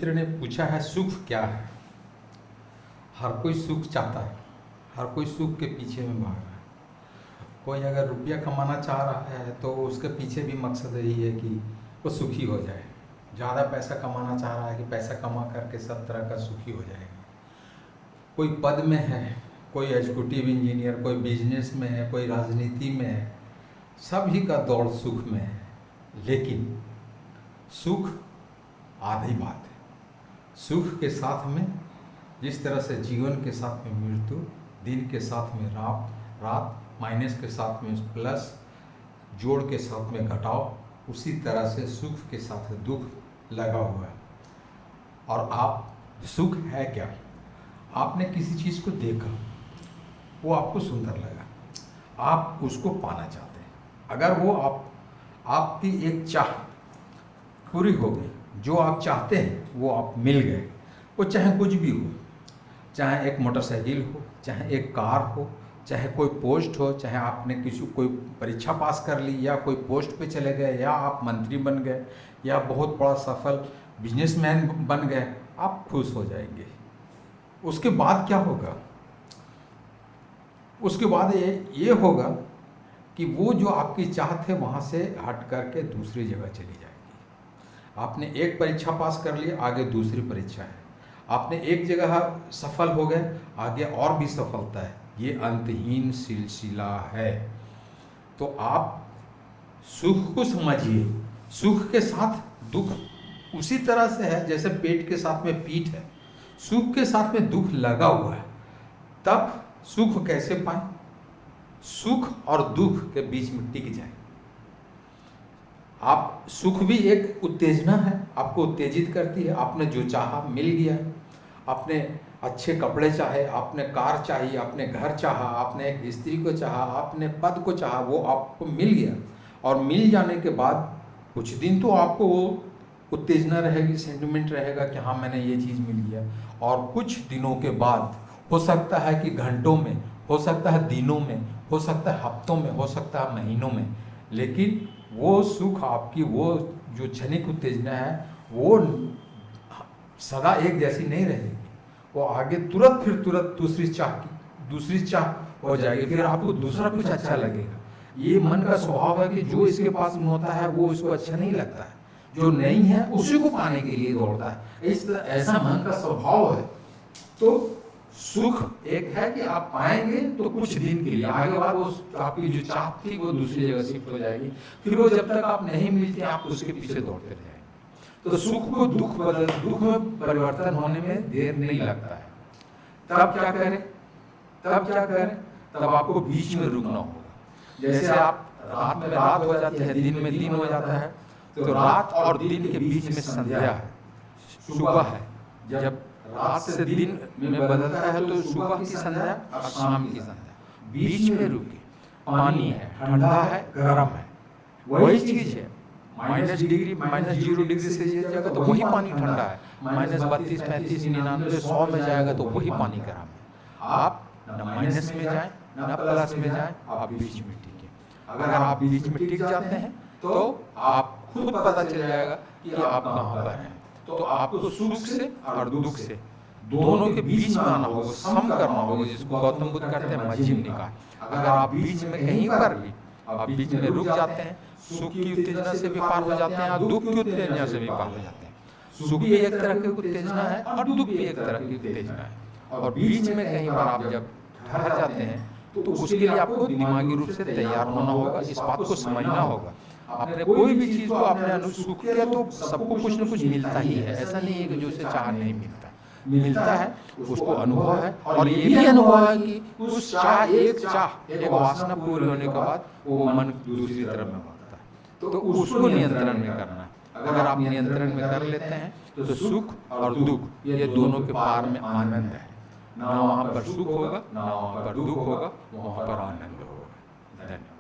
मित्र ने पूछा है सुख क्या है। हर कोई सुख चाहता है, हर कोई सुख के पीछे में भाग रहा है। कोई अगर रुपया कमाना चाह रहा है तो उसके पीछे भी मकसद यही है कि वो सुखी हो जाए। ज़्यादा पैसा कमाना चाह रहा है कि पैसा कमा करके सब तरह का सुखी हो जाएगा। कोई पद में है, कोई एग्जीक्यूटिव इंजीनियर, कोई बिजनेस में है, कोई राजनीति में है, सभी का दौड़ सुख में है। लेकिन सुख आधी बात है। सुख के साथ में जिस तरह से जीवन के साथ में मृत्यु, दिन के साथ में रात, माइनस के साथ में प्लस, जोड़ के साथ में घटाव, उसी तरह से सुख के साथ दुख लगा हुआ है। और आप, सुख है क्या? आपने किसी चीज़ को देखा, वो आपको सुंदर लगा, आप उसको पाना चाहते हैं। अगर वो आपकी एक चाह पूरी हो गई, जो आप चाहते हैं वो आप मिल गए, वो चाहे कुछ भी हो, चाहे एक मोटरसाइकिल हो, चाहे एक कार हो, चाहे कोई पोस्ट हो, चाहे आपने कोई परीक्षा पास कर ली या कोई पोस्ट पे चले गए, या आप मंत्री बन गए, या बहुत बड़ा सफल बिजनेसमैन बन गए, आप खुश हो जाएंगे। उसके बाद क्या होगा? उसके बाद ये होगा कि वो जो आपकी चाह थे वहाँ से हट करके दूसरी जगह चली जाएगी। आपने एक परीक्षा पास कर ली, आगे दूसरी परीक्षा है। आपने एक जगह सफल हो गए, आगे और भी सफलता है। ये अंतहीन सिलसिला है। तो आप सुख को समझिए। सुख के साथ दुख उसी तरह से है जैसे पेट के साथ में पीठ है। सुख के साथ में दुख लगा हुआ है। तब सुख कैसे पाए? सुख और दुख के बीच में टिक जाए। आप, सुख भी एक उत्तेजना है, आपको उत्तेजित करती है। आपने जो चाहा मिल गया, आपने अच्छे कपड़े चाहे, आपने कार चाहिए, आपने घर चाहा, आपने एक स्त्री को चाहा, आपने पद को चाहा, वो आपको मिल गया। और मिल जाने के बाद कुछ दिन तो आपको वो उत्तेजना रहेगी, सेंटिमेंट रहेगा कि हाँ मैंने ये चीज़ मिल गया। और कुछ दिनों के बाद, हो सकता है कि घंटों में, हो सकता है दिनों में, हो सकता है हफ्तों में, हो सकता है महीनों में, लेकिन वो सुख आपकी, वो जो क्षणिक उत्तेजना है, वो सदा एक जैसी नहीं रहेगी। वो आगे तुरंत दूसरी चाह हो जाएगी। फिर आपको दूसरा कुछ अच्छा लगेगा। ये मन का स्वभाव है कि जो इसके पास में होता है वो इसको अच्छा नहीं लगता है, जो नहीं है उसी को पाने के लिए दौड़ता है। ऐसा मन का स्वभाव है। तो सुख एक है कि आप पाएंगे तो कुछ दिन के लिए, आगे बाद वो आपकी जो चाह थी वो दूसरी जगह शिफ्ट हो जाएगी। फिर वो जब तक आप नहीं मिलते आप उसके पीछे दौड़ते रहेंगे। तो सुख को दुख में परिवर्तन होने में देर नहीं लगता है। तब क्या करें? तब आपको बीच में रुकना होगा। जैसे आप रात में रात हो जाती है, दिन में दिन हो जाता है, तो रात और दिन के बीच में संध्या है, सुबह है। जब रात से दिन में बदलता है तो सुबह की संध्या और शाम की संध्या। बीच में रुके, पानी है, ठंडा है, गर्म है, वही चीज है। -0 डिग्री सेल्सियस जाएगा तो वही पानी ठंडा है, -32, 35, 99, 100 में जाएगा तो वही पानी गर्म है। आप न माइनस में जाए न प्लस में जाए, आप बीच में टिके। अगर आप बीच में टिक जाते हैं तो आप खुद पता चल जाएगा कि आप कहाँ पर हैं। तो आपको सुख से और दुख से दोनों के बीच में आना होगा, सम करना होगा, जिसको गौतम बुद्ध कहते हैं मध्यम निकाय। अगर आप बीच में कहीं पर भी आप बीच में रुक जाते हैं, सुख की उत्तेजना से भी पार हो जाते हैं और दुख की उत्तेजना से भी पार हो जाते हैं। सुख भी एक तरह की उत्तेजना है और दुख भी एक तरह की उत्तेजना है। और बीच में कहीं पर आप जब ठहर जाते हैं तो उसके लिए आपको दिमागी रूप से तैयार होना होगा, इस बात को समझना होगा। आपने कोई भी चीज को आपने सुख किया तो सबको कुछ न कुछ मिलता ही है। ऐसा नहीं है कि जो उसे चाह नहीं मिलता है, उसको अनुभव है। और ये भी अनुभव है कि उस एक वासना पूरी होने के बाद वो मन दूसरी तरफ में भागता है। तो उसको नियंत्रण में करना है। अगर आप नियंत्रण में कर लेते हैं तो सुख और दुख ये दोनों के पार में आनंद है। ना वहाँ पर सुख होगा, ना वहाँ पर दुख होगा, वहाँ पर आनंद होगा। धन्यवाद।